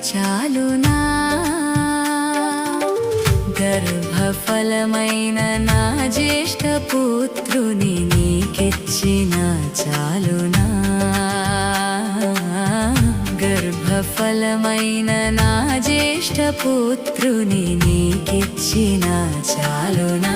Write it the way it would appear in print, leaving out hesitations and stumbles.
చాలునా గర్భఫలమైన నా జ్యేష్ఠ పుత్రుని నీకిచ్చిన చాలునా గర్భఫలమైన నా జ్యేష్ఠ పుత్రుని నీకిచ్చిన చాలునా